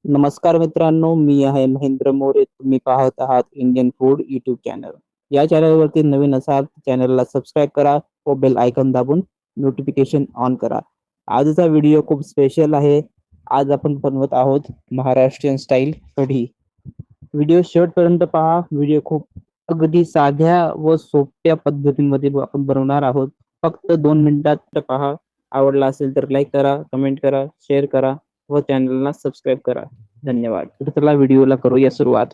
नमस्कार मित्रांनो, मी आहे महेंद्र मोरे. तुम्ही पाहत आहात इंडियन फूड यूट्यूब चॅनल. या चॅनलवरती नवीन असाल चॅनलला सबस्क्राईब करा व बेल आयकॉन दाबून नोटिफिकेशन ऑन करा. आजचा व्हिडिओ खूप स्पेशल आहे. आज आपण बनवत आहोत महाराष्ट्रीयन स्टाईल कढी. व्हिडिओ शेवटपर्यंत पहा. व्हिडिओ खूप अगदी साध्या व सोप्या पद्धतीमध्ये आपण बनवणार आहोत. फक्त 2 मिनिटात पहा. आवडला असेल तर लाईक करा, कमेंट करा, शेअर करा व चॅनलला सबस्क्राईब करा. धन्यवाद. तर चला व्हिडिओला करूया सुरुवात.